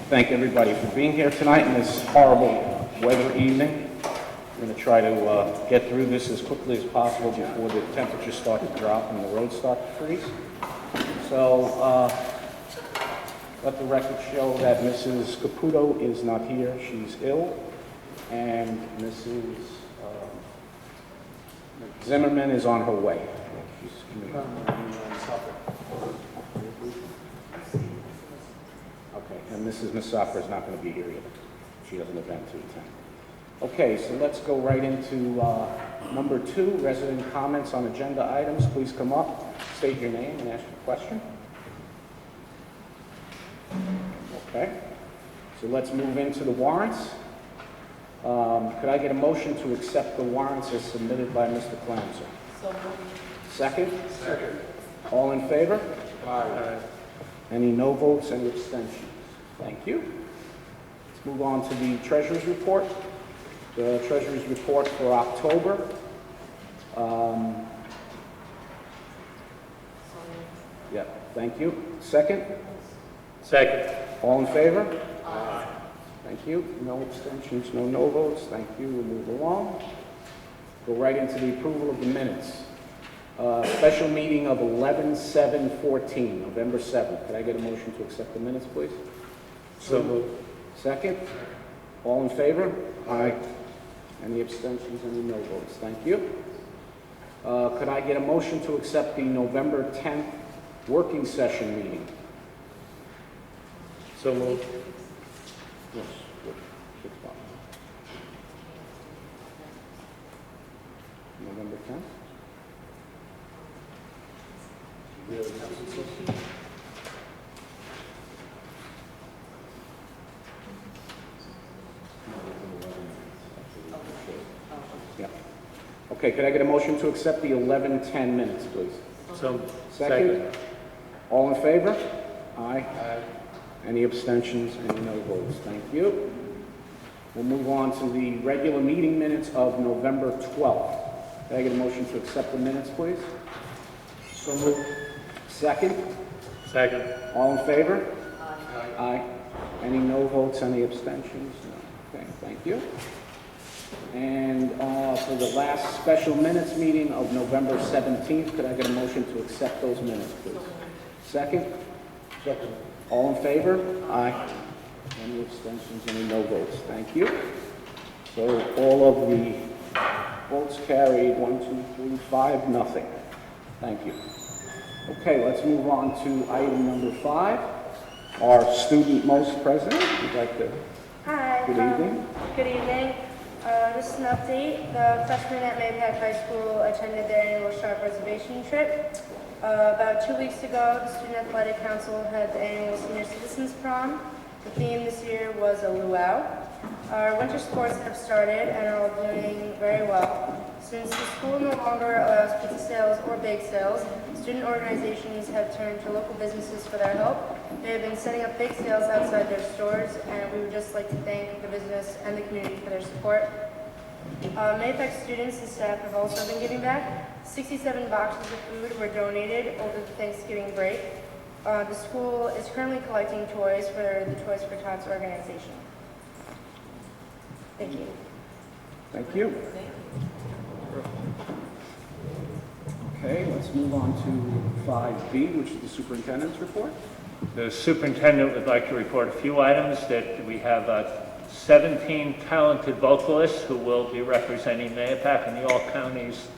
thank everybody for being here tonight in this horrible weather evening. We're going to try to get through this as quickly as possible before the temperatures start to drop and the roads start to freeze. So let the record show that Mrs. Caputo is not here. She's ill. And Mrs. Zimmerman is on her way. She's okay, and Mrs. Massafra is not going to be here either. She has an event to attend. Okay, so let's go right into number 2, resident comments on agenda items. Please come up, state your name, and ask your question. Okay, so let's move into the warrants. Could I get a motion to accept the warrants as submitted by Mr. Clancy? So moved. Second? Second. All in favor? Aye. Any no votes, any abstentions? Thank you. Let's move on to the Treasurer's report. The Treasurer's report for October. Yeah, thank you. Second? Second. All in favor? Aye. Thank you. No abstentions, no votes. Thank you. We'll move along. Go right into the approval of the minutes. Special meeting of 11/7/14, November 7th. Could I get a motion to accept the minutes, please? So moved. Second? All in favor? Aye. Any abstentions, any no votes? Thank you. Could I get a motion to accept the November 10th working session meeting? So moved. Yes. Good. 6 o'clock. November 10th? Yeah. Okay, could I get a motion to accept the 11:10 minutes, please? So Second? All in favor? Aye. Aye. Any abstentions? Any no votes? Thank you. We'll move on to the regular meeting minutes of November 12th. Can I get a motion to accept the minutes, please? So moved. Second? Second. All in favor? Aye. Aye. Any no votes? Any abstentions? No. Okay, thank you. And for the last special minutes meeting of November 17th, could I get a motion to accept those minutes, please? Second? Second. All in favor? Aye. Any abstentions, any no votes? Thank you. So all of the votes carried, 1, 2, 3, 5, nothing. Thank you. Okay, let's move on to item number 5. Our student most president, would like to, Hi. good evening. Good evening. Just an update. The freshmen at Mayapack High School attended their annual Sharp Reservation trip. About 2 weeks ago, the Student Athletic Council had the annual Senior Citizens Prom. The theme this year was a luau. Our winter sports have started and are all doing very well. Since the school no longer allows pizza sales or bake sales, student organizations have turned to local businesses for their help. They have been setting up bake sales outside their stores, and we would just like to thank the business and the community for their support. Mayapack students and staff have also been giving back. 67 boxes of food were donated over the Thanksgiving break. The school is currently collecting toys for the Toys for Tots organization. Thank you. Thank you. Okay, let's move on to 5B, which is the superintendent's report. The superintendent would like to report a few items that we have 17 talented vocalists who will be representing Mayapack in the All Counties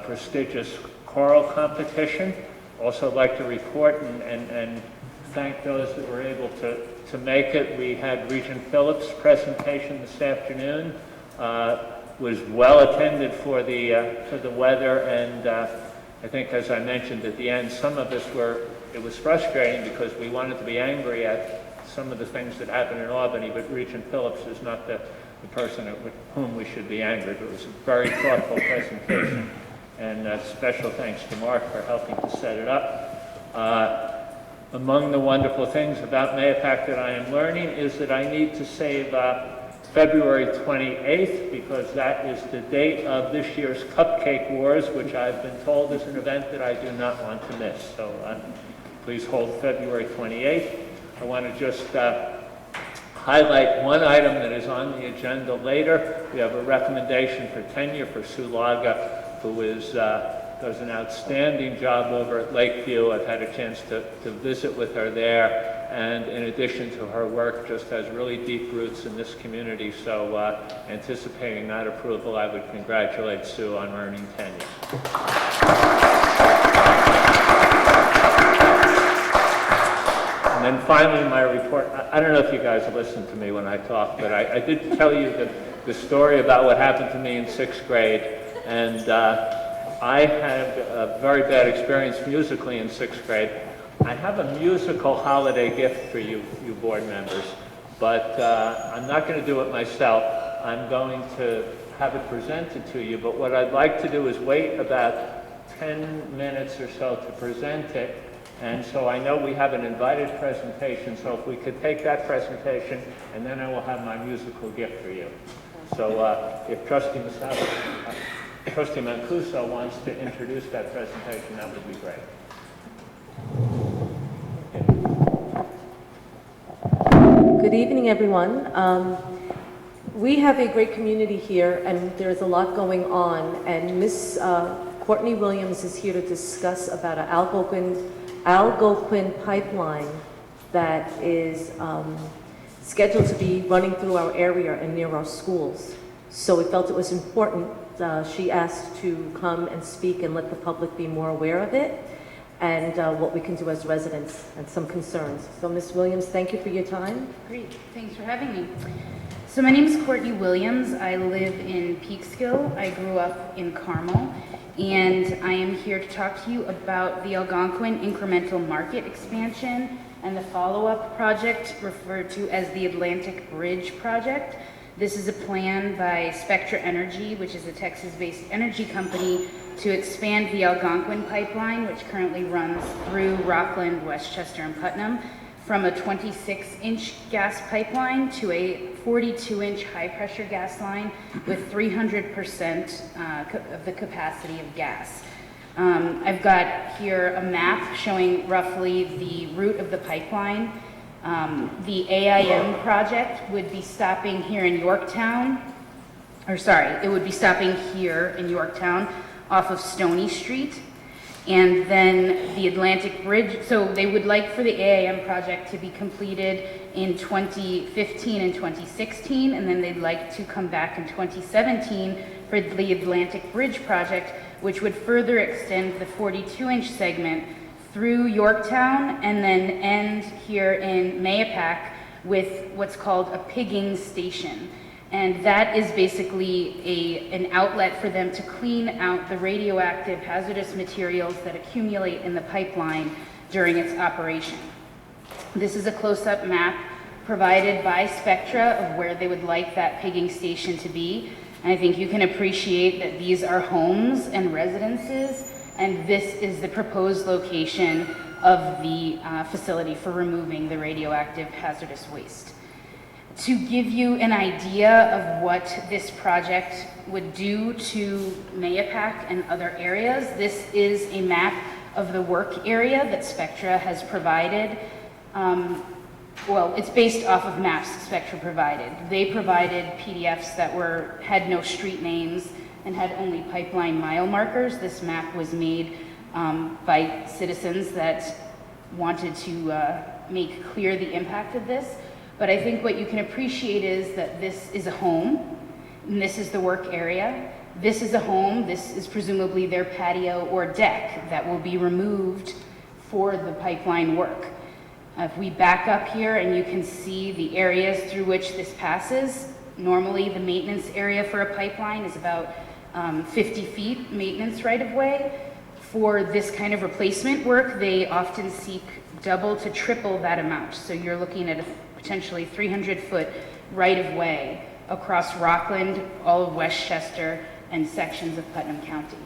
prestigious choral competition. Also like to report and thank those that were able to make it. We had Regent Phillips' presentation this afternoon. Was well attended for the weather, and I think, as I mentioned at the end, some of us it was frustrating because we wanted to be angry at some of the things that happened in Albany, but Regent Phillips is not the person with whom we should be angry. But it was a very thoughtful presentation, and special thanks to Mark for helping to set it up. Among the wonderful things about Mayapack that I am learning is that I need to save February 28th, because that is the date of this year's Cupcake Wars, which I've been told is an event that I do not want to miss. So please hold February 28th. I want to just highlight one item that is on the agenda later. We have a recommendation for tenure for Sue Laga, who does an outstanding job over at Lakeview. I've had a chance to visit with her there, and in addition to her work, just has really deep roots in this community. So anticipating that approval, I would congratulate Sue on earning tenure. And then finally, my report. I don't know if you guys listened to me when I talked, but I did tell you the story about what happened to me in 6th grade. And I had a very bad experience musically in 6th grade. I have a musical holiday gift for you board members, but I'm not going to do it myself. I'm going to have it presented to you, but what I'd like to do is wait about 10 minutes or so to present it. And so I know we have an invited presentation, so if we could take that presentation, and then I will have my musical gift for you. So if Trustee Mancuso wants to introduce that presentation, that would be great. Good evening, everyone. We have a great community here, and there's a lot going on. And Miss Courtney Williams is here to discuss about an Algonquin pipeline that is scheduled to be running through our area and near our schools. So we felt it was important. She asked to come and speak and let the public be more aware of it, and what we can do as residents and some concerns. So Ms. Williams, thank you for your time. Great, thanks for having me. So my name is Courtney Williams. I live in Peekskill. I grew up in Carmel, and I am here to talk to you about the Algonquin Incremental Market Expansion and the follow-up project referred to as the Atlantic Bridge Project. This is a plan by Spectra Energy, which is a Texas-based energy company, to expand the Algonquin pipeline, which currently runs through Rockland, Westchester, and Putnam, from a 26-inch gas pipeline to a 42-inch high-pressure gas line with 300% of the capacity of gas. I've got here a map showing roughly the route of the pipeline. The AIM project would be stopping here in Yorktown, it would be stopping here in Yorktown off of Stony Street. And then the Atlantic Bridge, so they would like for the AIM project to be completed in 2015 and 2016, and then they'd like to come back in 2017 for the Atlantic Bridge project, which would further extend the 42-inch segment through Yorktown and then end here in Mayapack with what's called a pigging station. And that is basically an outlet for them to clean out the radioactive hazardous materials that accumulate in the pipeline during its operation. This is a close-up map provided by Spectra of where they would like that pigging station to be. And I think you can appreciate that these are homes and residences, and this is the proposed location of the facility for removing the radioactive hazardous waste. To give you an idea of what this project would do to Mayapack and other areas, this is a map of the work area that Spectra has provided. Well, it's based off of maps Spectra provided. They provided PDFs that had no street names and had only pipeline mile markers. This map was made by citizens that wanted to make clear the impact of this. But I think what you can appreciate is that this is a home, and this is the work area. This is a home. This is presumably their patio or deck that will be removed for the pipeline work. If we back up here and you can see the areas through which this passes, normally the maintenance area for a pipeline is about 50 feet maintenance right-of-way. For this kind of replacement work, they often seek double to triple that amount. So you're looking at a potentially 300-foot right-of-way across Rockland, all of Westchester, and sections of Putnam County.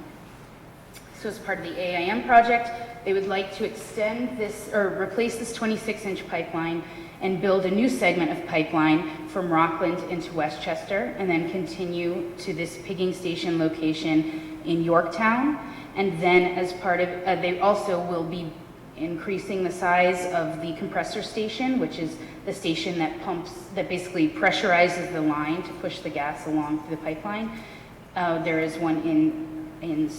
So as part of the AIM project, they would like to extend this, or replace this 26-inch pipeline and build a new segment of pipeline from Rockland into Westchester, and then continue to this pigging station location in Yorktown. And then as part of, they also will be increasing the size of the compressor station, which is the station that basically pressurizes the line to push the gas along through the pipeline. There is one in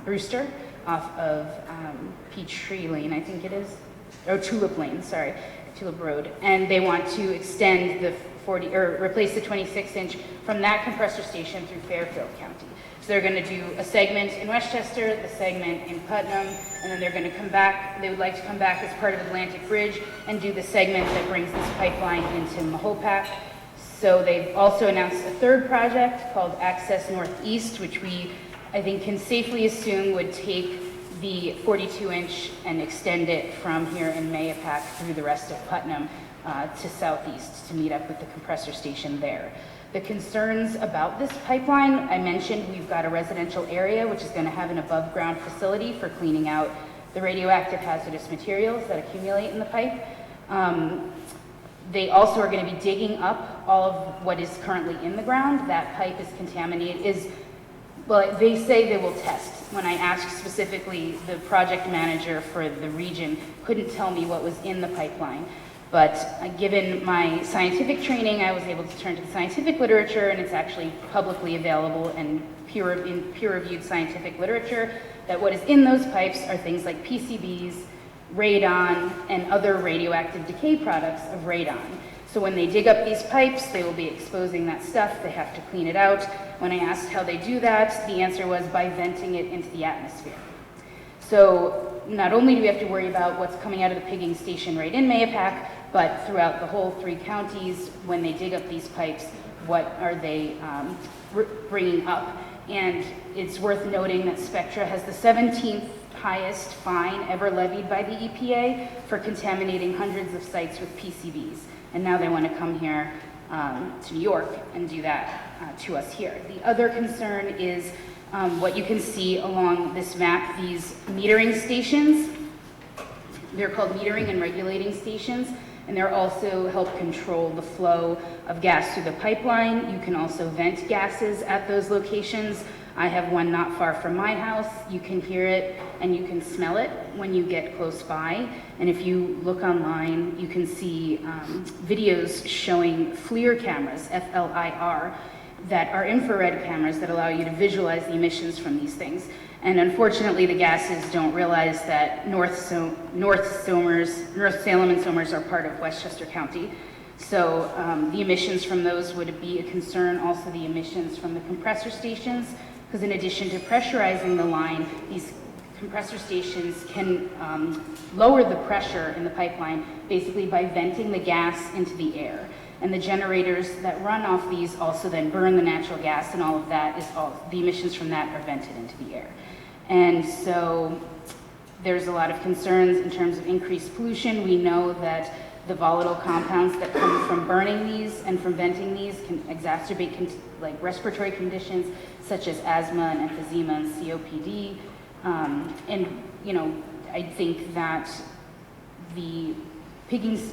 Brewster off of Peachtree Lane, I think it is, or Tulip Lane, sorry, Tulip Road. And they want to extend the replace the 26-inch from that compressor station through Fairfield County. So they're going to do a segment in Westchester, the segment in Putnam, and then they're going to come back. They would like to come back as part of Atlantic Bridge and do the segment that brings this pipeline into Mahopac. So they've also announced a third project called Access Northeast, which I think, can safely assume would take the 42-inch and extend it from here in Mahopac through the rest of Putnam to southeast to meet up with the compressor station there. The concerns about this pipeline, I mentioned we've got a residential area which is going to have an above ground facility for cleaning out the radioactive hazardous materials that accumulate in the pipe. They also are going to be digging up all of what is currently in the ground. That pipe is contaminated, well, they say they will test. When I asked specifically, the project manager for the region couldn't tell me what was in the pipeline. But given my scientific training, I was able to turn to the scientific literature, and it's actually publicly available and in peer-reviewed scientific literature, that what is in those pipes are things like PCBs, radon, and other radioactive decay products of radon. So when they dig up these pipes, they will be exposing that stuff. They have to clean it out. When I asked how they do that, the answer was by venting it into the atmosphere. So not only do we have to worry about what's coming out of the pigging station right in Mahopac, but throughout the whole 3 counties, when they dig up these pipes, what are they bringing up? And it's worth noting that Spectra has the 17th highest fine ever levied by the EPA for contaminating hundreds of sites with PCBs. And now they want to come here to New York and do that to us here. The other concern is what you can see along this map, these metering stations. They're called metering and regulating stations, and they're also help control the flow of gas through the pipeline. You can also vent gases at those locations. I have one not far from my house. You can hear it and you can smell it when you get close by. And if you look online, you can see videos showing FLIR cameras, F-L-I-R, that are infrared cameras that allow you to visualize the emissions from these things. And unfortunately, the gases don't realize that North Salem and Somers are part of Westchester County. So the emissions from those would be a concern. Also the emissions from the compressor stations, because in addition to pressurizing the line, these compressor stations can lower the pressure in the pipeline basically by venting the gas into the air. And the generators that run off these also then burn the natural gas, and all of that is the emissions from that are vented into the air. And so there's a lot of concerns in terms of increased pollution. We know that the volatile compounds that come from burning these and from venting these can exacerbate like respiratory conditions such as asthma and emphysema and COPD. And you know, I think that the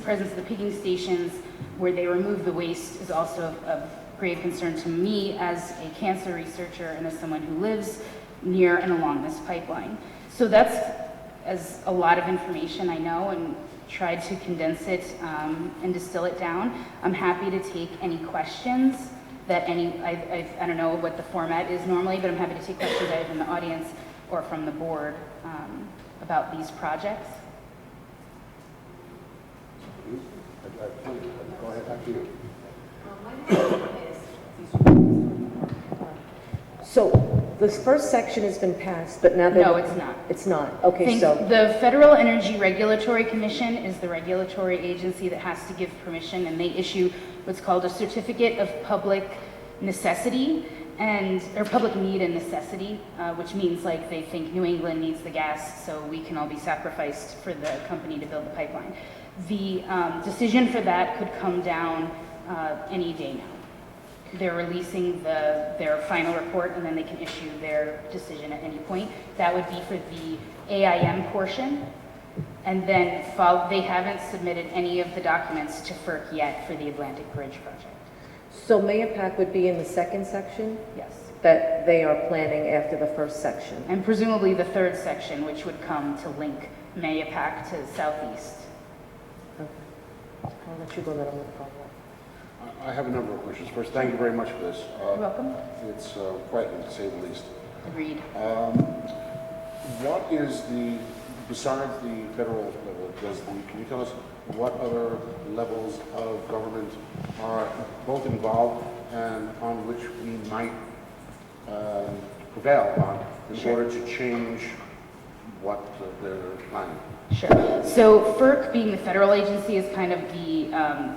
presence of the pigging stations where they remove the waste is also of grave concern to me as a cancer researcher and as someone who lives near and along this pipeline. So that's as a lot of information I know, and tried to condense it and distill it down. I'm happy to take any questions that I don't know what the format is normally, but I'm happy to take questions either from the audience or from the board about these projects. Go ahead, after you. So this first section has been passed, but now they're... No, it's not. It's not. Okay, so... The Federal Energy Regulatory Commission is the regulatory agency that has to give permission, and they issue what's called a certificate of public necessity or public need and necessity, which means like they think New England needs the gas, so we can all be sacrificed for the company to build the pipeline. The decision for that could come down any day now. They're releasing their final report, and then they can issue their decision at any point. That would be for the AIM portion. And then they haven't submitted any of the documents to FERC yet for the Atlantic Bridge project. So Mahopac would be in the second section Yes. that they are planning after the first section. And presumably the third section, which would come to link Mayapack to southeast. I'll let you go, then I'm going to follow up. I have a number of questions. First, thank you very much for this. You're welcome. It's frightening, to say the least. Agreed. What is besides the federal level, can you tell us what other levels of government are both involved and on which we might prevail on in order to change what they're planning? Sure. So FERC, being the federal agency, is kind of the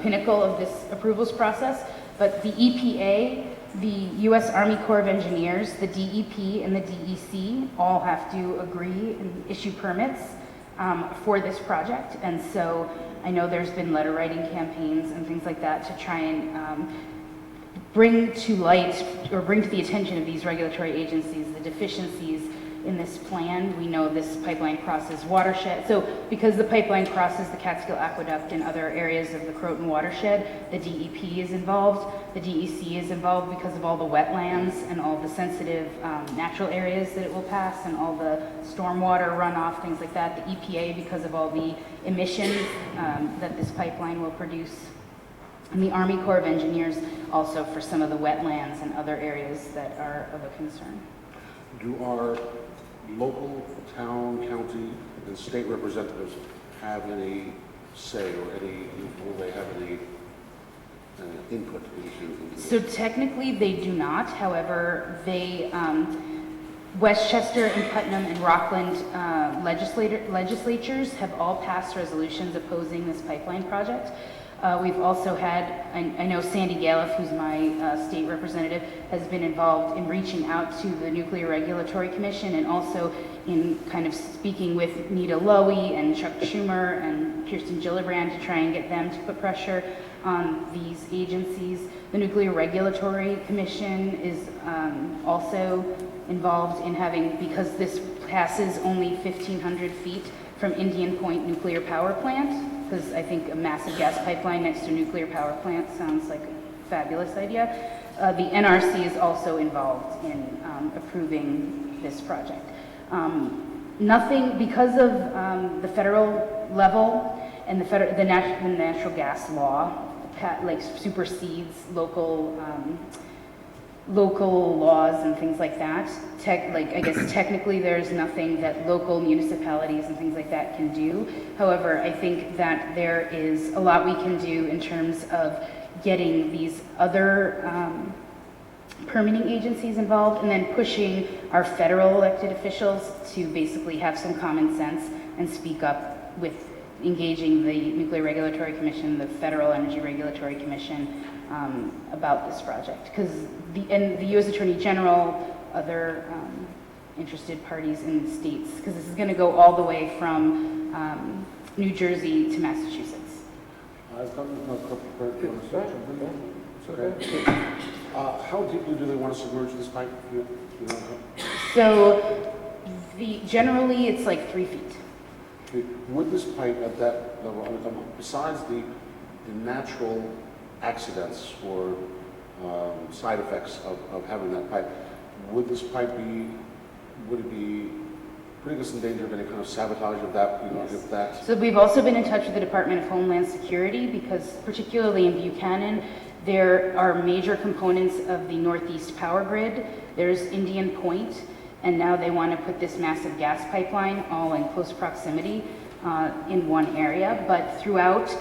pinnacle of this approvals process, but the EPA, the U.S. Army Corps of Engineers, the DEP, and the DEC all have to agree and issue permits for this project. And so I know there's been letter writing campaigns and things like that to try and bring to light or bring to the attention of these regulatory agencies the deficiencies in this plan. We know this pipeline crosses watershed. So because the pipeline crosses the Catskill Aqueduct and other areas of the Croton watershed, the DEP is involved, the DEC is involved because of all the wetlands and all the sensitive natural areas that it will pass and all the stormwater runoff, things like that. The EPA because of all the emissions that this pipeline will produce. And the Army Corps of Engineers also for some of the wetlands and other areas that are of a concern. Do our local, town, county, and state representatives have any say or will they have any input into So this? technically they do not. However, they, Westchester and Putnam and Rockland legislatures have all passed resolutions opposing this pipeline project. We've also had, I know Sandy Galiff, who's my state representative, has been involved in reaching out to the Nuclear Regulatory Commission and also in kind of speaking with Nita Lowey and Chuck Schumer and Kirsten Gillibrand to try and get them to put pressure on these agencies. The Nuclear Regulatory Commission is also involved in having, because this passes only 1,500 feet from Indian Point Nuclear Power Plant, because I think a massive gas pipeline next to a nuclear power plant sounds like a fabulous idea. The NRC is also involved in approving this project. Nothing, because of the federal level and the natural gas law, like supersedes local laws and things like that. I guess technically there's nothing that local municipalities and things like that can do. However, I think that there is a lot we can do in terms of getting these other permitting agencies involved and then pushing our federal elected officials to basically have some common sense and speak up with engaging the Nuclear Regulatory Commission, the Federal Energy Regulatory Commission, about this project, because the U.S. Attorney General, other interested parties in the states, because this is going to go all the way from New Jersey to Massachusetts. I've got a couple of questions. How deeply do they want to submerge this pipe? You know? So generally it's like 3 feet. Would this pipe at that level, besides the natural accidents or side effects of having that pipe, would this pipe would it be putting us in danger of any kind of sabotage of that, if that? So we've also been in touch with the Department of Homeland Security because particularly in Buchanan, there are major components of the Northeast power grid. There's Indian Point, and now they want to put this massive gas pipeline all in close proximity in one area, but throughout,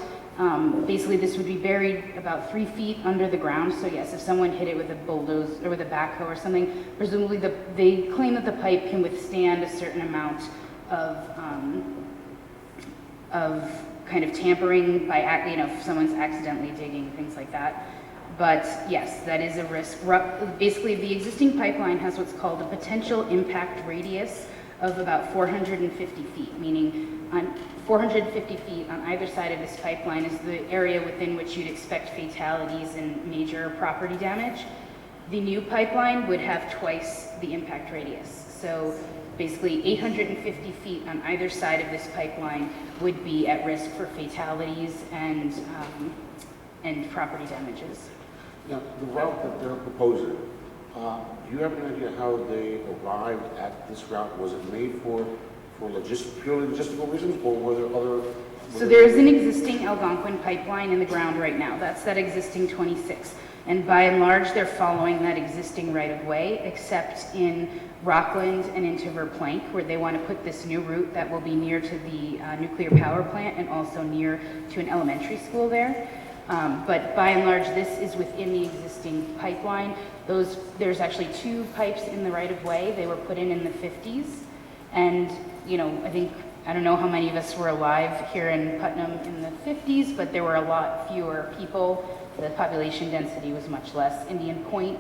basically this would be buried about 3 feet under the ground. So yes, if someone hit it with a bulldozer or with a backhoe or something, presumably they claim that the pipe can withstand a certain amount of kind of tampering by, if someone's accidentally digging, things like that. But yes, that is a risk. Basically, the existing pipeline has what's called a potential impact radius of about 450 feet, meaning on 450 feet on either side of this pipeline is the area within which you'd expect fatalities and major property damage. The new pipeline would have twice the impact radius. So basically 850 feet on either side of this pipeline would be at risk for fatalities and property damages. Now, the route that they're proposing, do you have any idea how they arrived at this route? Was it made for for purely logistical reasons, or were there other? So there is an existing Algonquin pipeline in the ground right now. That's that existing 26. And by and large, they're following that existing right-of-way, except in Rockland and into Verplank, where they want to put this new route that will be near to the nuclear power plant and also near to an elementary school there. But by and large, this is within the existing pipeline. There's actually 2 pipes in the right-of-way. They were put in the 50s. And, you know, I don't know how many of us were alive here in Putnam in the 50s, but there were a lot fewer people. The population density was much less. Indian Point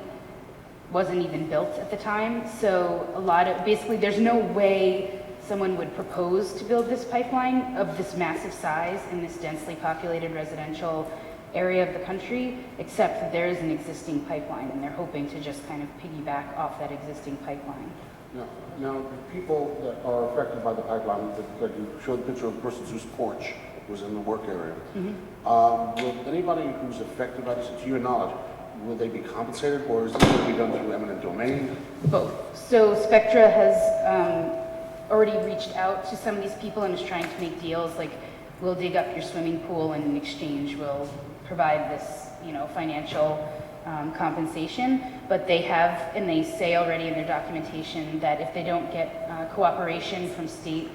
wasn't even built at the time. So basically there's no way someone would propose to build this pipeline of this massive size in this densely populated residential area of the country, except that there is an existing pipeline and they're hoping to just kind of piggyback off that existing pipeline. Now, the people that are affected by the pipeline, that you showed the picture of the person whose porch was in the work area. Will anybody who's affected by this, to your knowledge, will they be compensated, or is this going to be done through eminent domain? Both. So Spectra has already reached out to some of these people and is trying to make deals like, we'll dig up your swimming pool and in exchange we'll provide this, you know, financial compensation. But they have, and they say already in their documentation that if they don't get cooperation from state,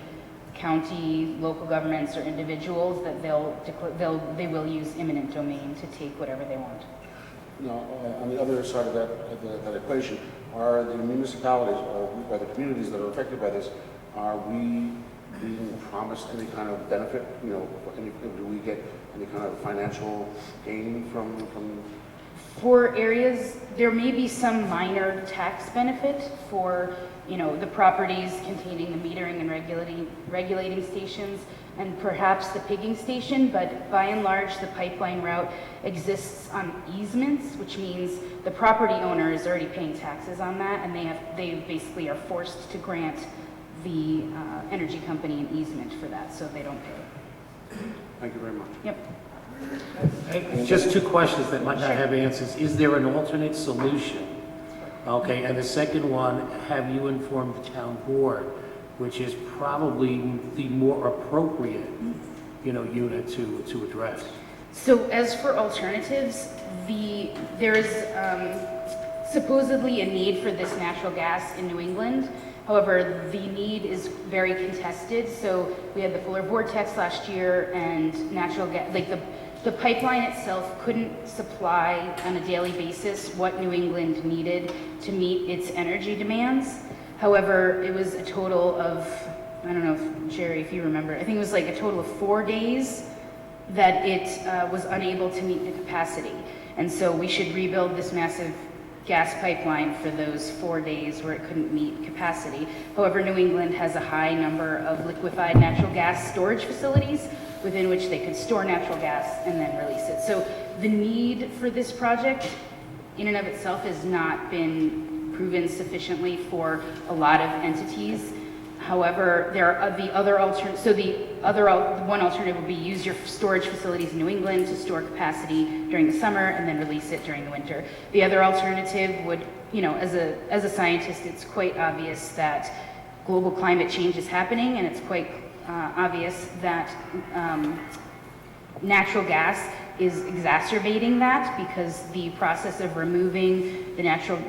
county, local governments or individuals, that they will use eminent domain to take whatever they want. Now, on the other side of that equation, are the municipalities or the communities that are affected by this, are we being promised any kind of benefit? You know, do we get any kind of financial gain from? For areas, there may be some minor tax benefit for, you know, the properties containing the metering and regulating stations and perhaps the pigging station, but by and large, the pipeline route exists on easements, which means the property owner is already paying taxes on that, and they basically are forced to grant the energy company an easement for that, so they don't pay. Thank you very much. Yep. Just 2 questions that might not have answers. Is there an alternate solution? Okay, and the second one, have you informed the town board, which is probably the more appropriate, you know, unit to address? So as for alternatives, there is supposedly a need for this natural gas in New England. However, the need is very contested. So we had the polar vortex last year, and natural gas, like the pipeline itself couldn't supply on a daily basis what New England needed to meet its energy demands. However, it was a total of, I don't know if Jerry, if you remember, I think it was like a total of 4 days that it was unable to meet the capacity. And so we should rebuild this massive gas pipeline for those 4 days where it couldn't meet capacity. However, New England has a high number of liquefied natural gas storage facilities within which they could store natural gas and then release it. So the need for this project in and of itself has not been proven sufficiently for a lot of entities. However, there are the other alternatives. So one alternative would be use your storage facilities in New England to store capacity during the summer and then release it during the winter. The other alternative would, you know, as a scientist, it's quite obvious that global climate change is happening, and it's quite obvious that natural gas is exacerbating that, because the process of removing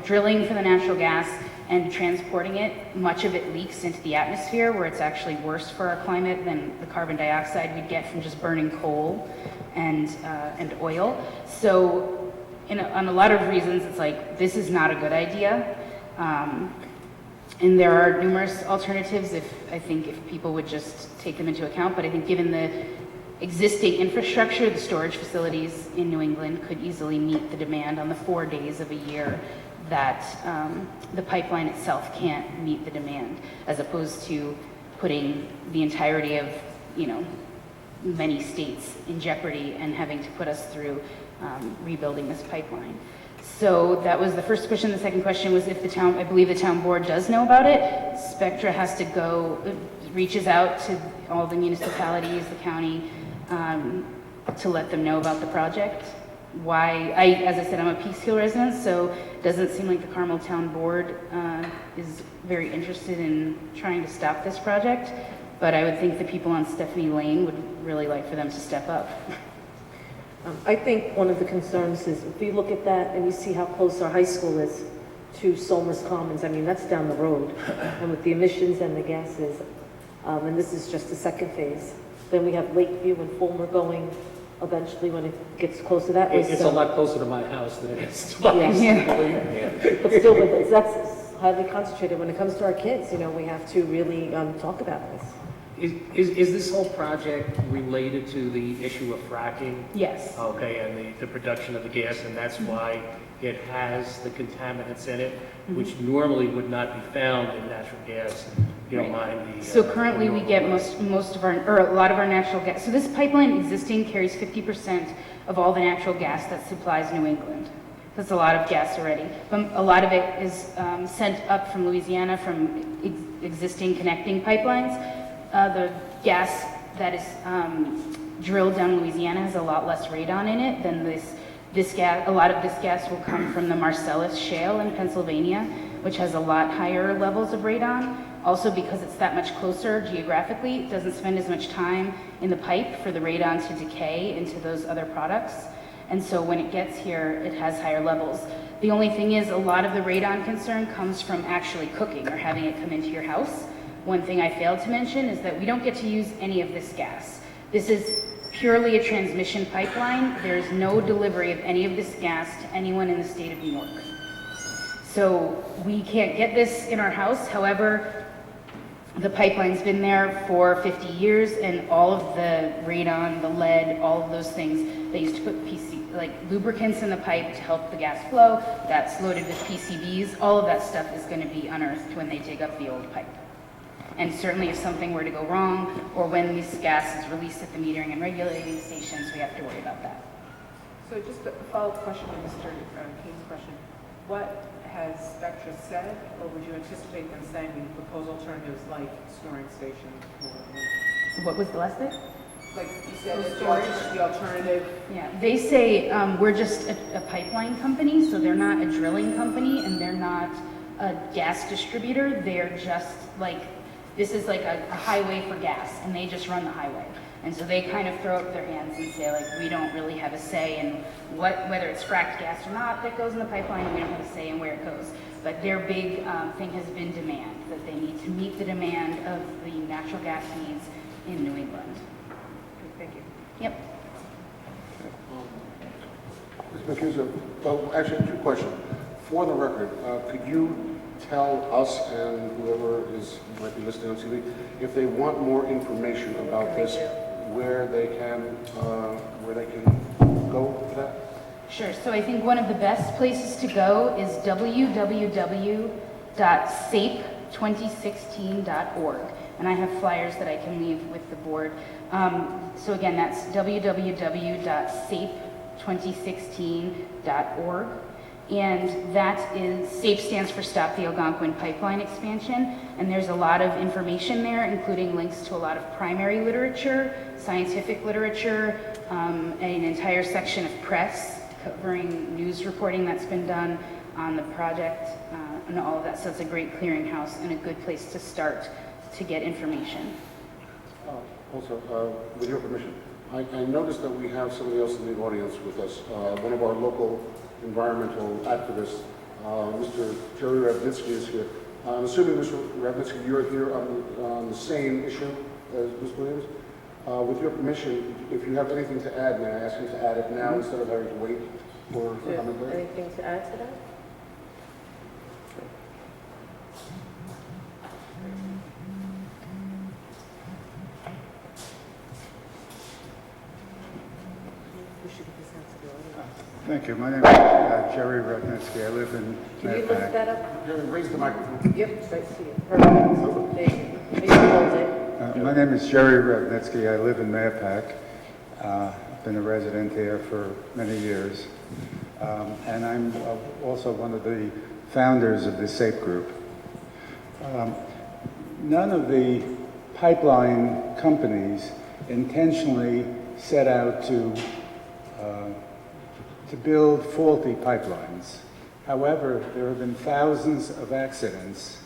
drilling for the natural gas and transporting it, much of it leaks into the atmosphere, where it's actually worse for our climate than the carbon dioxide we'd get from just burning coal and oil. So on a lot of reasons, it's like, this is not a good idea. And there are numerous alternatives I think if people would just take them into account. But I think given the existing infrastructure, the storage facilities in New England could easily meet the demand on the 4 days of a year that the pipeline itself can't meet the demand, as opposed to putting the entirety of, you know, many states in jeopardy and having to put us through rebuilding this pipeline. So that was the first question. The second question was if I believe the town board does know about it. Spectra has to reaches out to all the municipalities, the county, to let them know about the project. why, as I said, I'm a Peekskill resident, so it doesn't seem like the Carmel Town Board is very interested in trying to stop this project, but I would think the people on Stephanie Lane would really like for them to step up. I think one of the concerns is if you look at that and you see how close our high school is to Solmers Commons, I mean, that's down the road. And with the emissions and the gases, and this is just the second phase. Then we have Lakeview and Fulmer going eventually when it gets close to that. It's a lot closer to my house than it is to mine. Yeah. But still, that's highly concentrated. When it comes to our kids, you know, we have to really talk about this. Is this whole project related to the issue of fracking? Yes. Okay, and the production of the gas, and that's why it has the contaminants in it, which normally would not be found in natural gas. You don't mind the... So currently we get most of our, or a lot of our natural gas. So this pipeline existing carries 50% of all the natural gas that supplies New England. That's a lot of gas already. But a lot of it is sent up from Louisiana from existing connecting pipelines. The gas that is drilled down Louisiana has a lot less radon in it than this gas. A lot of this gas will come from the Marcellus Shale in Pennsylvania, which has a lot higher levels of radon. Also, because it's that much closer geographically, it doesn't spend as much time in the pipe for the radon to decay into those other products. And so when it gets here, it has higher levels. The only thing is, a lot of the radon concern comes from actually cooking or having it come into your house. One thing I failed to mention is that we don't get to use any of this gas. This is purely a transmission pipeline. There is no delivery of any of this gas to anyone in the state of New York. So we can't get this in our house. However, the pipeline's been there for 50 years, and all of the radon, the lead, all of those things, they used to put like lubricants in the pipe to help the gas flow. That's loaded with PCBs. All of that stuff is going to be unearthed when they dig up the old pipe. And certainly if something were to go wrong, or when this gas is released at the metering and regulating stations, we have to worry about that. So just a follow-up question to Mr. King's question. What has Spectra said, or would you anticipate them saying in proposed alternatives like storing stations or... What was the last bit? Like you said, the alternative... Yeah, they say we're just a pipeline company, so they're not a drilling company, and they're not a gas distributor. They're just like, this is like a highway for gas, and they just run the highway. And so they kind of throw up their hands and say, like, we don't really have a say in whether it's fracked gas or not that goes in the pipeline, and we don't have a say in where it goes. But their big thing has been demand, that they need to meet the demand of the natural gas needs in New England. Thank you. Yep. Ms. McHugh, well, actually, two questions. For the record, could you tell us and whoever might be listening on TV, if they want more information about this, where they can go for that? Sure. So I think one of the best places to go is www.sape2016.org. And I have flyers that I can leave with the board. So again, that's www.sape2016.org. And that is, SAPE stands for Stop the Algonquin Pipeline Expansion. And there's a lot of information there, including links to a lot of primary literature, scientific literature, an entire section of press covering news reporting that's been done on the project, and all of that. So it's a great clearinghouse and a good place to start to get information. Also, with your permission, I noticed that we have somebody else in the audience with us, one of our local environmental activists, Mr. Jerry Ravnitsky is here. I'm assuming, Mr. Ravnitsky, you're here on the same issue as Ms. Williams. With your permission, if you have anything to add, may I ask you to add it now instead of having to wait for comment later? Anything to add to that? Thank you. My name is Jerry Rudnitsky. I live in Can you lift Mayapack. that up? Jerry, raise the microphone. Yep, right to you. Perfect. There you go. Maybe hold it. My name is Jerry Rudnitsky. I live in Mayapack. I've been a resident here for many years. And I'm also one of the founders of the SAPE group. None of the pipeline companies intentionally set out to to build faulty pipelines. However, there have been thousands of accidents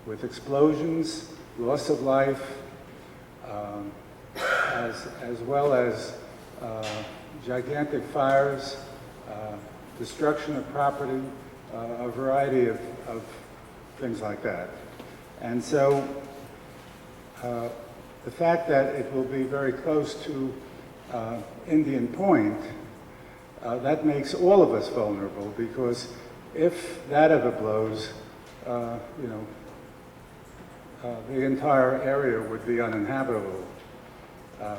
with explosions, loss of life, as well as gigantic fires, destruction of property, a variety of things like that. And so the fact that it will be very close to Indian Point, that makes all of us vulnerable, because if that ever blows, the entire area would be uninhabitable.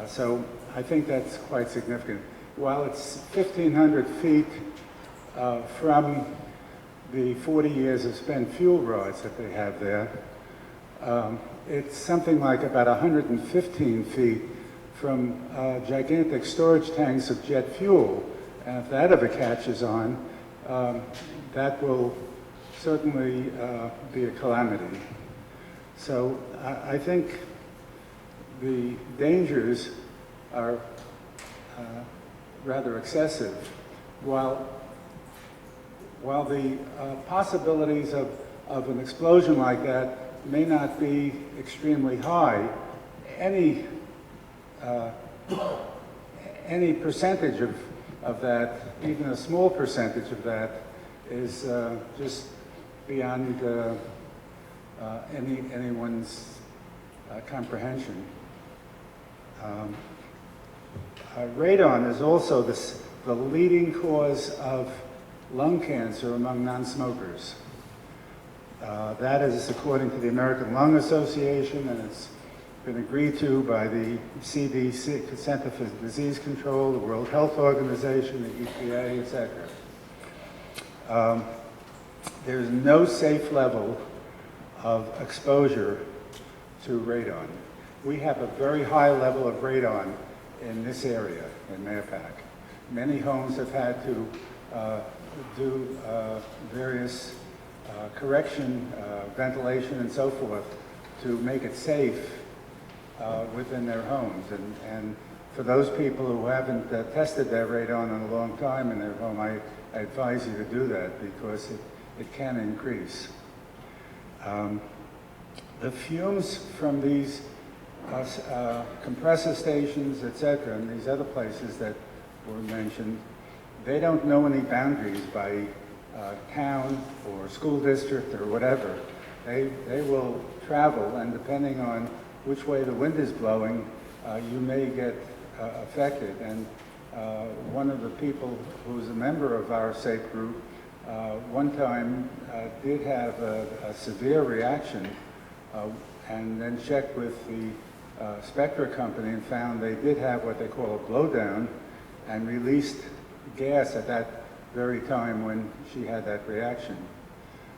So I think that's quite significant. While it's 1,500 feet from the 40 years of spent fuel rods that they have there, it's something like about 115 feet from gigantic storage tanks of jet fuel. And if that ever catches on, that will certainly be a calamity. So I think the dangers are rather excessive, while the possibilities of an explosion like that may not be extremely high. Any percentage of that, even a small percentage of that, is just beyond anyone's comprehension. Radon is also the leading cause of lung cancer among non-smokers. That is according to the American Lung Association, and it's been agreed to by the CDC, Center for Disease Control, the World Health Organization, the EPA, etc. There's no safe level of exposure to radon. We have a very high level of radon in this area, in Mahopac. Many homes have had to do various correction, ventilation, and so forth to make it safe within their homes. And for those people who haven't tested their radon in a long time in their home, I advise you to do that, because it can increase. The fumes from these compressor stations, etc., and these other places that were mentioned, they don't know any boundaries by town or school district or whatever. They will travel, and depending on which way the wind is blowing, you may get affected. And one of the people who's a member of our SAFE group one time did have a severe reaction, and then checked with the Spectra company and found they did have what they call a blowdown, and released gas at that very time when she had that reaction.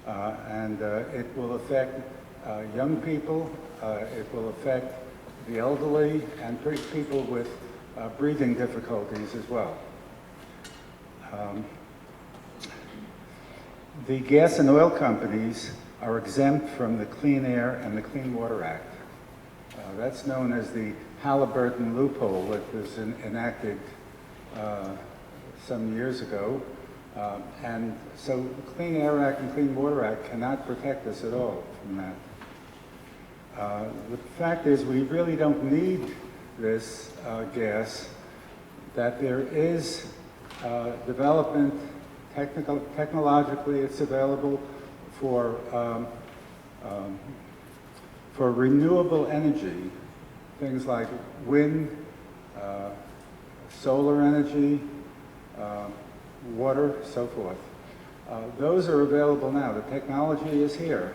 And it will affect young people, it will affect the elderly, and people with breathing difficulties as well. The gas and oil companies are exempt from the Clean Air and the Clean Water Act. That's known as the Halliburton loophole that was enacted some years ago. And so the Clean Air Act and Clean Water Act cannot protect us at all from that. The fact is, we really don't need this gas, that there is development, technologically it's available for renewable energy, things like wind, solar energy, water, so forth. Those are available now. The technology is here.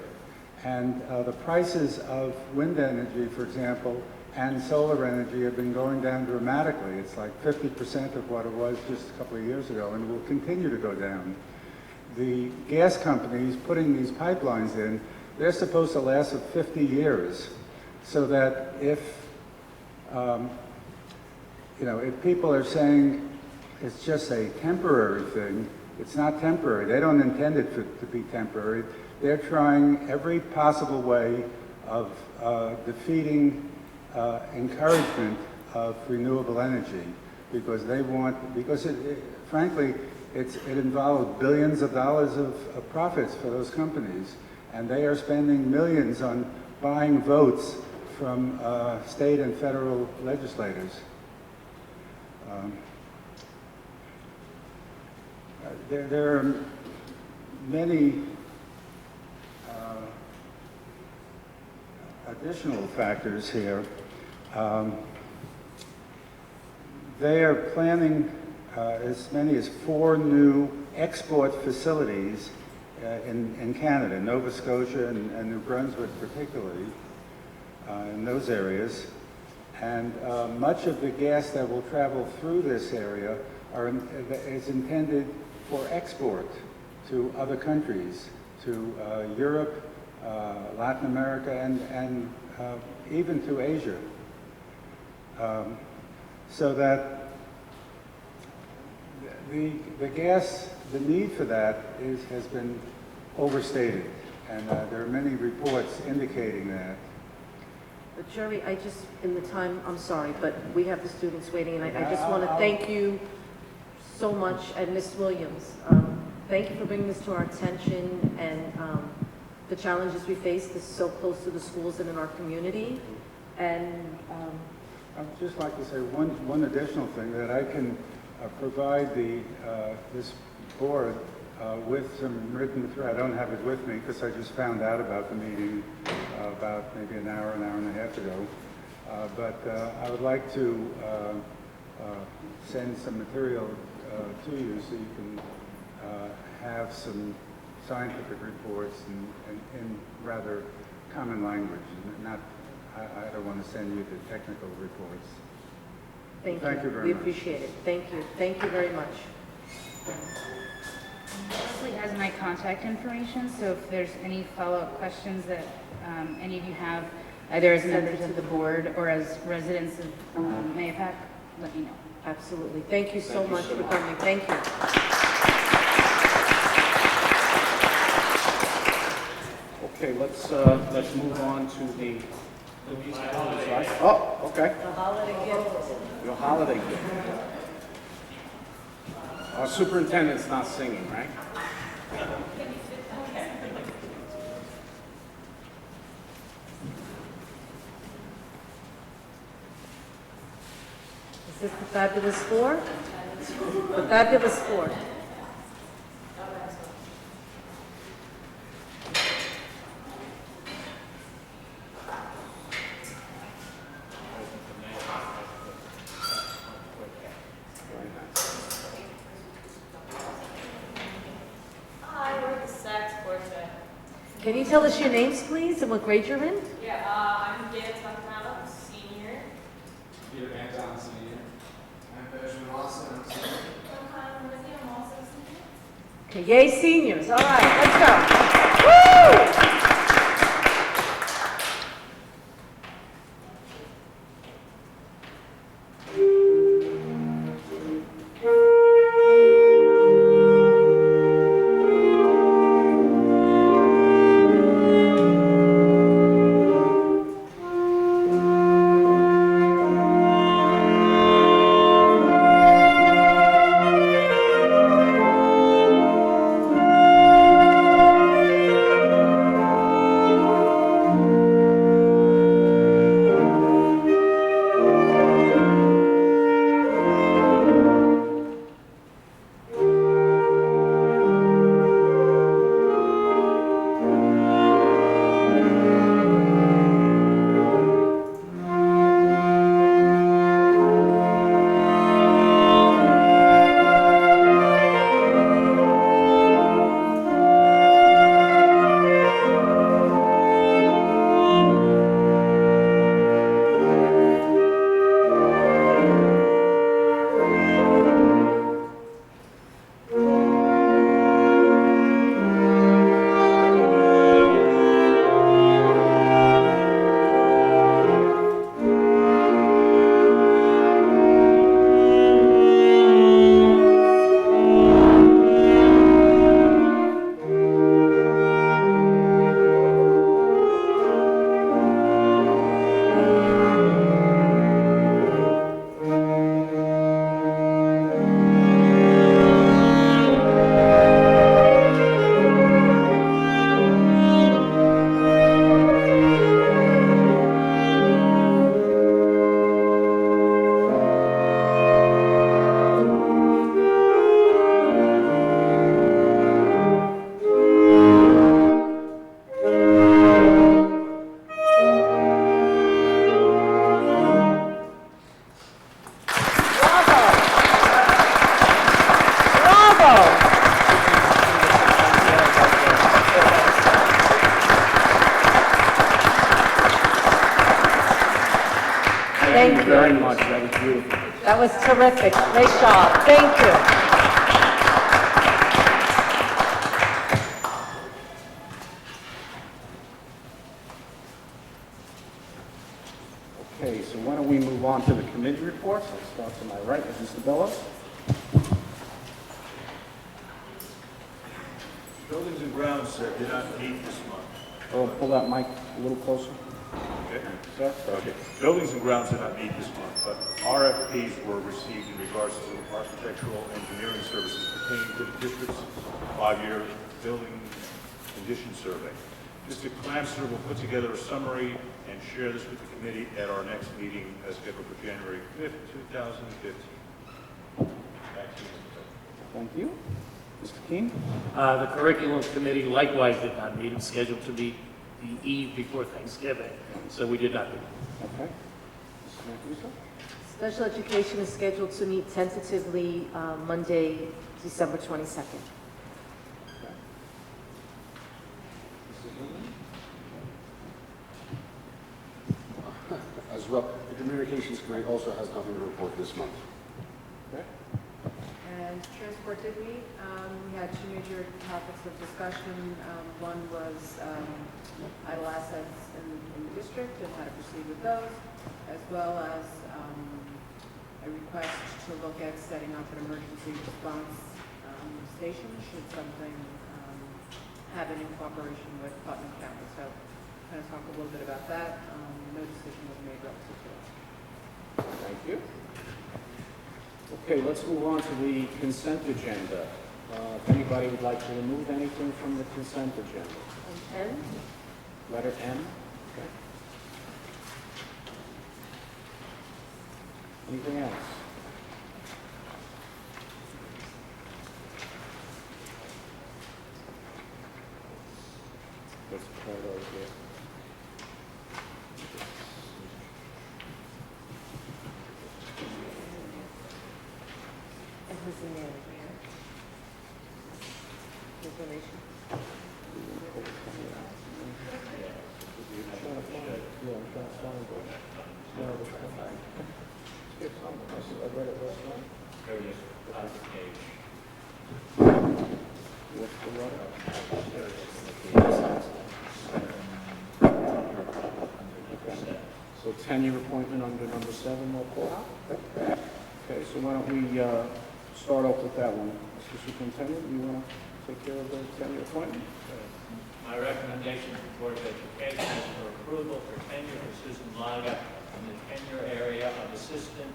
And the prices of wind energy, for example, and solar energy have been going down dramatically. It's like 50% of what it was just a couple of years ago, and will continue to go down. The gas companies putting these pipelines in, they're supposed to last for 50 years, so that if people are saying it's just a temporary thing, it's not temporary. They don't intend it to be temporary. They're trying every possible way of defeating encouragement of renewable energy, because they want, frankly, it involved billions of dollars of profits for those companies, and they are spending millions on buying votes from state and federal legislators. There are many additional factors here. They are planning as many as 4 new export facilities in Canada, Nova Scotia and New Brunswick particularly, in those areas. And much of the gas that will travel through this area is intended for export to other countries, to Europe, Latin America, and even to Asia. So that the need for that has been overstated, and there are many reports indicating that. But Jerry, I'm sorry, but we have the students waiting, and I just want to thank you so much, and Ms. Williams. Thank you for bringing this to our attention, and the challenges we face. This is so close to the schools and in our community. And I'd just like to say one additional thing, that I can provide this board with some written, I don't have it with me because I just found out about the meeting about maybe an hour and a half ago. But I would like to send some material to you so you can have some scientific reports in rather common language. I don't want to send you the technical reports. thank Thank you you. very We much. appreciate it. Thank you. Thank you very much. Leslie has my contact information, so if there's any follow-up questions that any of you have, either as members of the board or as residents of Mayapack, let me know. Absolutely. Thank you so much for coming. Thank you. Okay, let's move on to the, oh, okay. The holiday gift. Your holiday gift. Our superintendent's not singing, right? Is this the Fabulous Four? The Fabulous Four. Hi, we're the Sax Quartet. Can you tell us your names, please, and what grade you're in? Yeah, I'm Gail Takamano, senior. Peter Van Daan, senior. I'm Benjamin Lawson, I'm senior. I'm also senior. Okay, yay, seniors. All right, let's go. Woo! Thank you you. very much. That was beautiful. That was terrific. Great job. Thank you. Okay, so why don't we move on to the committee reports? Let's start to my right with Mr. Bellows. Buildings and grounds did not meet this month. Oh, pull that mic a little closer. Okay? Sir? Okay. Buildings and grounds did not meet this month, but RFPs were received in regards to architectural engineering services pertaining to the district's 5-year building condition survey. Mr. Clamster will put together a summary and share this with the committee at our next meeting as scheduled for January 5th, 2015. Back to you, Mr. President. Thank you. Mr. Keene? The curriculum committee likewise did not meet. It's scheduled to meet the eve before Thanksgiving, so we did not meet. Okay. Mr. Mancuso? Special education is scheduled to meet tentatively Monday, December 22nd. Okay. Mrs. Lindley? As well, the Communications Committee also has nothing to report this month. Okay. And transport did meet. We had two major topics of discussion. One was idle assets in the district and how to proceed with those, as well as a request to look at setting up an emergency response station should something happen in cooperation with Putnam County. So kind of talk a little bit about that. No decision was made relative to it. Thank you. Okay, let's move on to the consent agenda. If anybody would like to remove anything from the consent agenda. And Letter M. Okay. Anything else? Let's try those here. and who's in there? Information. So 10-year appointment under number 7 we'll pull out. Okay, so why don't we start off with that one. Mr. Superintendent, you want to take care of the 10-year appointment? My recommendation to the Board of Education is for approval for tenure for Susan Laga in the tenure area of assistant,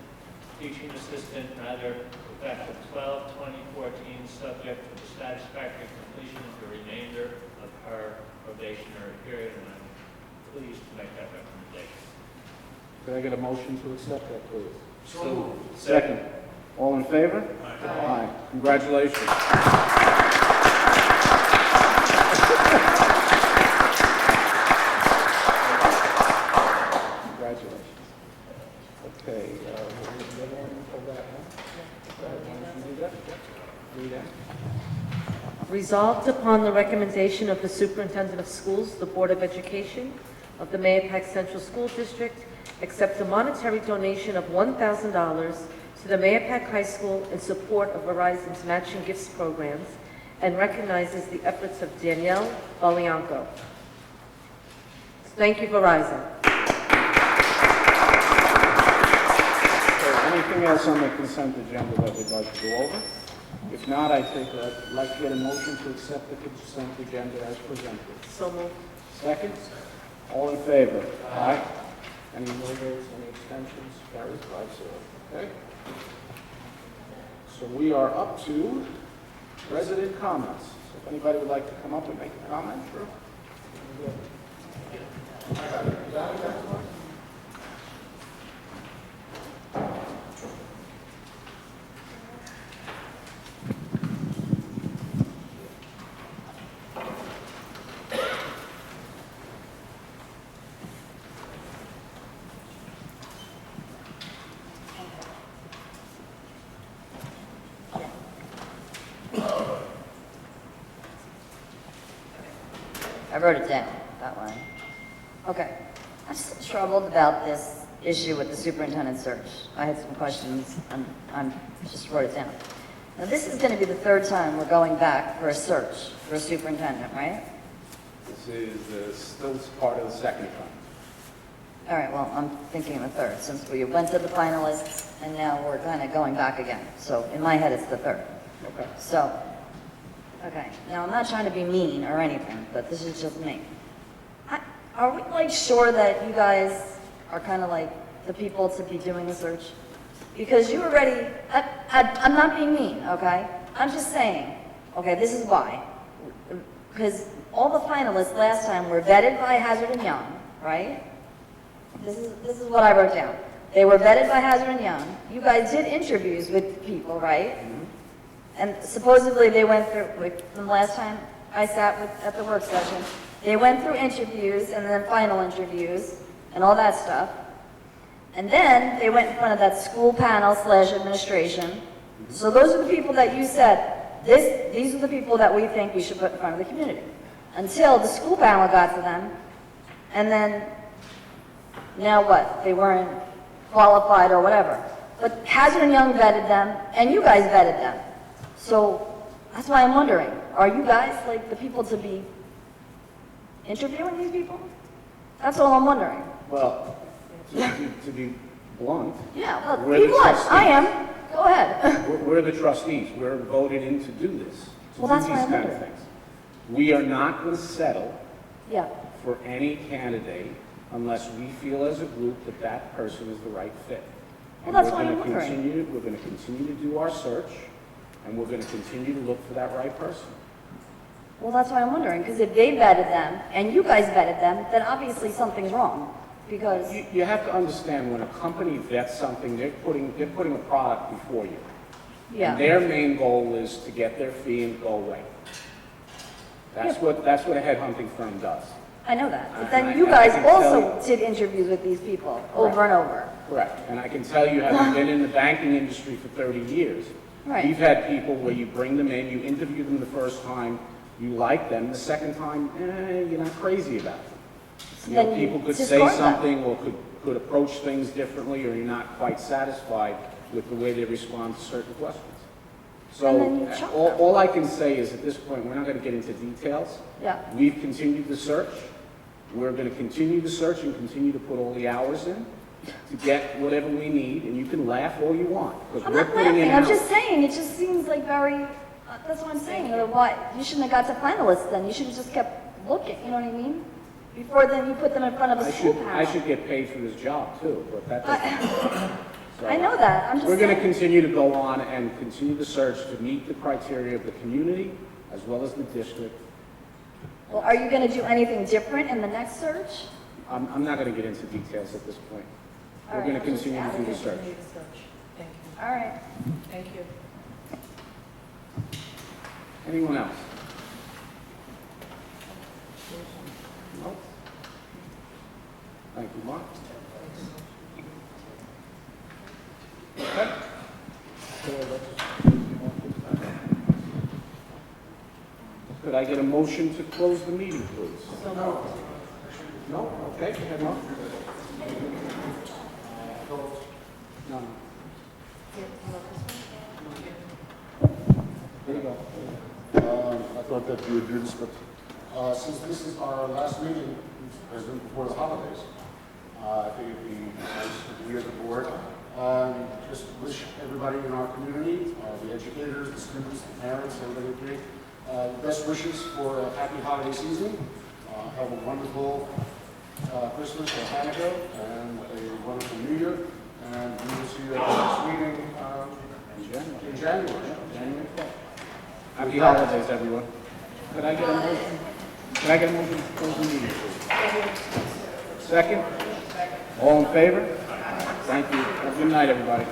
teaching assistant, rather effective 12/2014, subject to the satisfactory completion of the remainder of her probationary period, and I'm pleased to make that recommendation. Could I get a motion to accept that, please? So Second. All in favor? Aye. Congratulations. Congratulations. Okay, Resolved upon the recommendation of the Superintendent of Schools, the Board of Education of the Mayapack Central School District accepts a monetary donation of $1,000 to the Mayapack High School in support of Verizon's matching gifts programs and recognizes the efforts of Danielle Balianco. Thank you, Verizon. Anything else on the consent agenda that we'd like to go over? If not, I'd like to get a motion to accept the consent agenda as presented. So moved. Second? All in favor? Aye. Any no-votes, any abstentions? Carried 5-0. Okay? So we are up to resident comments. So if anybody would like to come up and make a comment, sure. I wrote it down, that one. Okay. I'm just troubled about this issue with the superintendent search. I had some questions, and I'm just wrote it down. Now, this is going to be the third time we're going back for a search for a superintendent, right? This is still part of the second time. All right, well, I'm thinking of the third, since we went to the finalists, and now we're kind of going back again. So in my head, it's the third. Okay. So, okay, now I'm not trying to be mean or anything, but this is just me. Are we like sure that you guys are kind of like the people to be doing the search? Because you already, I'm not being mean, okay? I'm just saying, okay, this is why. Because all the finalists last time were vetted by Hazard and Young, right? This is what I wrote down. They were vetted by Hazard and Young. You guys did interviews with people, right? And supposedly they went through, like, from last time I sat at the work session, they went through interviews and then final interviews and all that stuff. And then they went in front of that school panel / administration. So those are the people that you said, these are the people that we think we should put in front of the community. Until the school panel got to them, and then, now what? They weren't qualified or whatever. But Hazard and Young vetted them, and you guys vetted them. So that's why I'm wondering, are you guys like the people to be interviewing these people? That's all I'm wondering. Well, to be blunt. Yeah, well, we're be the blunt. trustees. I am. Go ahead. We're the trustees. We're voted in to do this, to Well, do that's these why I'm kind of wondering. things. We are not going to settle Yeah. for any candidate unless we feel as a group that that person is the right fit. And Well, that's we're why I'm gonna wondering. We're going to continue to do our search, and we're going to continue to look for that right person. Well, that's why I'm wondering, because if they vetted them, and you guys vetted them, then obviously something's wrong. Because, You have to understand, when a company vets something, they're putting a product before you. yeah. And their main goal is to get their fee and go away. That's what a headhunting firm does. I know that. But I then you can guys tell also did interviews with these people over and over. Correct. And I can tell you, having been in the banking industry for 30 years, Right. we've had people where you bring them in, you interview them the first time, you like them, the second time, you're not crazy about them. You know, Then you people could say discard them. something or could approach things differently, or you're not quite satisfied with the way they respond to certain questions. And then you So chuck all them. all I can say is, at this point, we're not going to get into details. Yeah. We've continued the search. We're going to continue the search and continue to put all the hours in to get whatever we need, and you can laugh all you want, because I'm we're not putting in laughing, I'm hours. just saying, it just seems like very, that's what I'm saying. Why, you shouldn't have got to finalists then, you should have just kept looking, you know what I mean? Before then you put them in front of a school panel. I should get paid for this job too, but that doesn't. So, I know that, I'm just We're going to saying. continue to go on and continue the search to meet the criteria of the community as well as the district. Well, are you gonna do anything different in the next search? I'm not going to get into details at this point. All We're right, going to I'm just continue to do the asking. search. Thank you. All right. Thank you. Anyone else? No? Thank you, Mark. Okay. Could I get a motion to close the meeting, please? No? Okay, go ahead, Mark. No. There you go. I thought that you would do this, but since this is our last meeting, President, before the holidays, I think it'd be nice if we as a board just wish everybody in our community, the educators, the students, the parents, everybody, best wishes for a happy holiday season. Have a wonderful Christmas or Hanukkah and a wonderful New Year. And we will see you at the next meeting in January. January 4th. Happy holidays, everyone. Could I get a motion? Can I get a motion to close the meeting, please? Second? All in favor? Thank you. Have a good night, everybody.